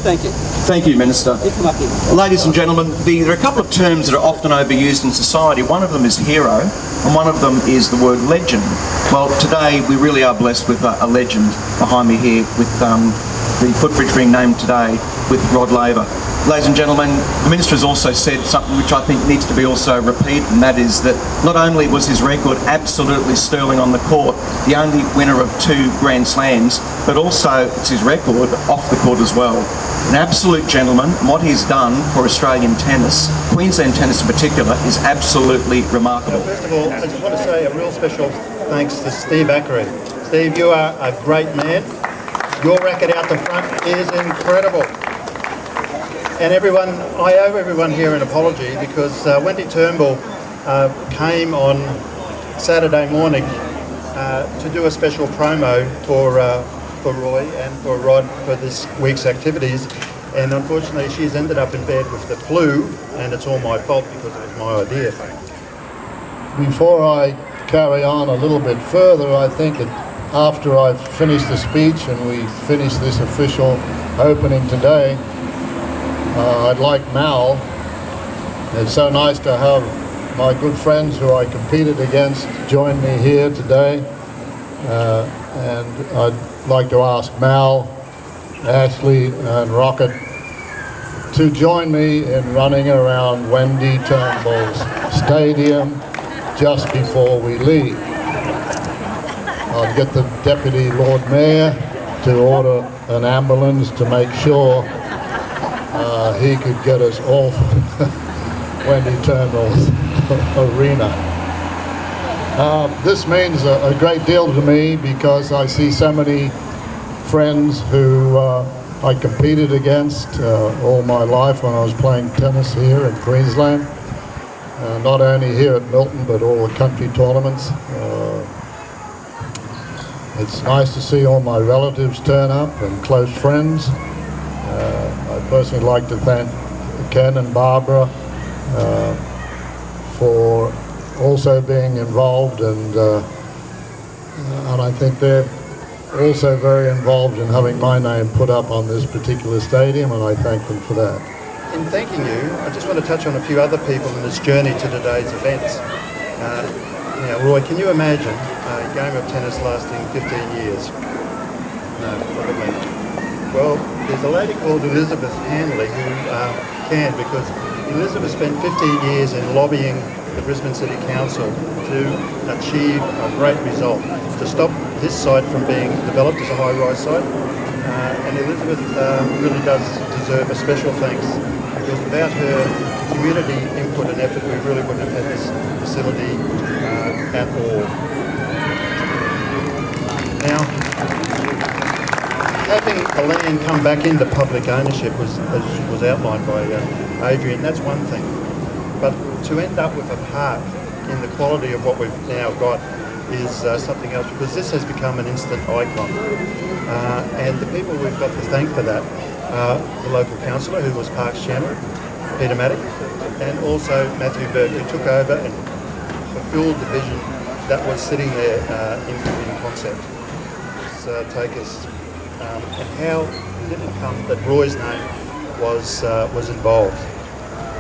Thank you. Thank you, Minister. Ladies and gentlemen, there are a couple of terms that are often overused in society. One of them is hero, and one of them is the word legend. Well, today we really are blessed with a legend behind me here, with the Footbridge being named today with Rod Laver. Ladies and gentlemen, the Minister has also said something which I think needs to be also repeated, and that is that not only was his record absolutely sterling on the court, the only winner of 2 Grand Slams, but also it's his record off the court as well. An absolute gentleman. What he's done for Australian tennis, Queensland tennis in particular, is absolutely remarkable. First of all, I just want to say a real special thanks to Steve Ackery. Steve, you are a great man. Your racket out the front is incredible. And everyone, I owe everyone here an apology because Wendy Turnbull came on Saturday morning to do a special promo for Roy and for Rod for this week's activities, and unfortunately she's ended up in bed with the flu, and it's all my fault because it was my idea. Before I carry on a little bit further, I think that after I've finished the speech and we finish this official opening today, I'd like Mal. It's so nice to have my good friends who I competed against join me here today, and I'd like to ask Mal, Ashley and Rocket to join me in running around Wendy Turnbull's stadium just before we leave. I'll get the Deputy Lord Mayor to order an ambulance to make sure he could get us off Wendy Turnbull's arena. This means a great deal to me because I see so many friends who I competed against all my life when I was playing tennis here in Queensland. Not only here at Milton, but all the country tournaments. It's nice to see all my relatives turn up and close friends. I'd personally like to thank Ken and Barbara for also being involved, and I think they're also very involved in having my name put up on this particular stadium, and I thank them for that. In thanking you, I just want to touch on a few other people in this journey to today's events. Now, Roy, can you imagine a game of tennis lasting 15 years? No, probably not. Well, there's a lady called Elizabeth Hanley who can, because Elizabeth spent 15 years in lobbying the Brisbane City Council to achieve a great result, to stop this site from being developed as a high-rise site. And Elizabeth really does deserve a special thanks, because without her community input and effort, we really wouldn't have had this facility at all. Now, having the land come back into public ownership was outlined by Adrian. That's one thing, but to end up with a park in the quality of what we've now got is something else, because this has become an instant icon. And the people we've got to thank for that are the local councillor, who was Parks Chairman, Peter Maddock, and also Matthew Burke, who took over and fulfilled the vision that was sitting there in concept. Take us and how did it come that Roy's name was involved.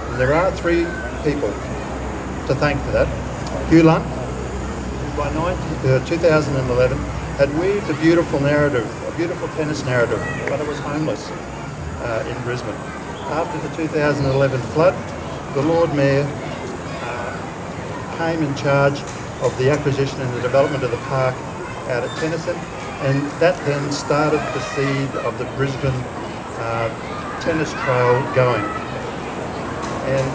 And there are 3 people to thank for that. Hugh Lunn, who by 2011 had weaved a beautiful narrative, a beautiful tennis narrative, but it was homeless in Brisbane. After the 2011 flood, the Lord Mayor came in charge of the acquisition and the development of the park out at Tennyson, and that then started the seed of the Brisbane Tennis Trail going. And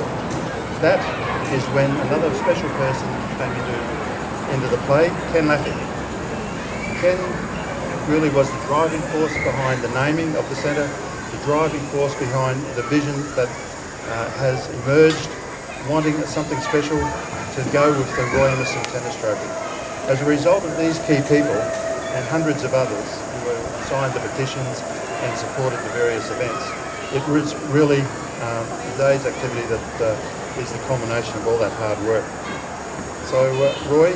that is when another special person came into the play, Ken Laffey. Ken really was the driving force behind the naming of the centre, the driving force behind the vision that has emerged, wanting something special to go with the Roy Emerson Tennis Trophy. As a result of these key people and hundreds of others who signed the petitions and supported the various events, it was really today's activity that is the culmination of all that hard work. So Roy,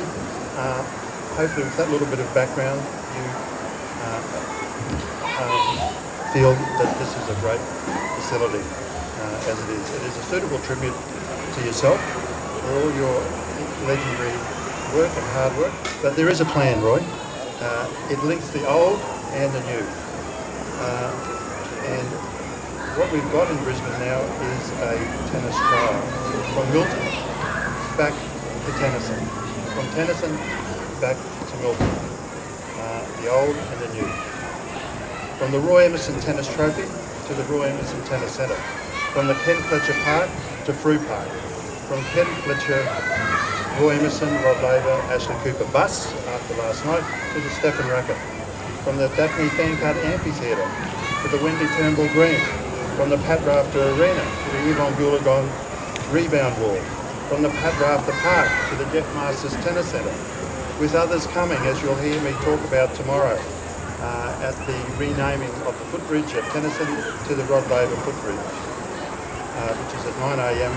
hopefully with that little bit of background, you feel that this is a great facility as it is. It is a suitable tribute to yourself for all your legendary work and hard work. But there is a plan, Roy. It links the old and the new. And what we've got in Brisbane now is a tennis trail from Milton back to Tennyson, from Tennyson back to Milton, the old and the new. From the Roy Emerson Tennis Trophy to the Roy Emerson Tennis Centre, from the Ken Fletcher Park to Frew Park, from Ken Fletcher, Roy Emerson, Rod Laver, Ashley Cooper bus after last night to the Stephen Racket, from the Daphne Thankard Amphitheatre to the Wendy Turnbull Green, from the Pat Rafter Arena to the Yvonne Goolagong Rebound Wall, from the Pat Rafter Park to the Jeff Masters Tennis Centre, with others coming, as you'll hear me talk about tomorrow, at the renaming of the Footbridge at Tennyson to the Rod Laver Footbridge, which is at 9 a.m.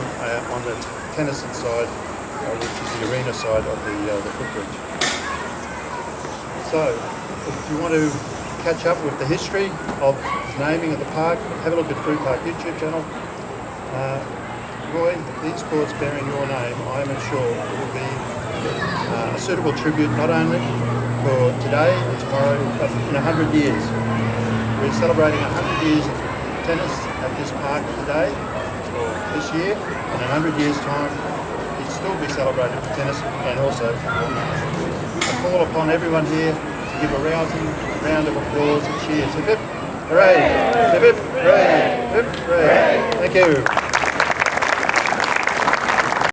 On the Tennyson side, which is the arena side of the Footbridge. So, if you want to catch up with the history of the naming of the park, have a look at Frew Park YouTube channel. Roy, these courts bearing your name, I am sure will be a suitable tribute not only for today and tomorrow, but in 100 years. We're celebrating 100 years of tennis at this park today, or this year, and in 100 years' time, it'll still be celebrated for tennis and also I call upon everyone here to give a rousing round of applause and cheers. Hip hip, hooray! Hip hip, hooray! Hip hip, hooray! Thank you.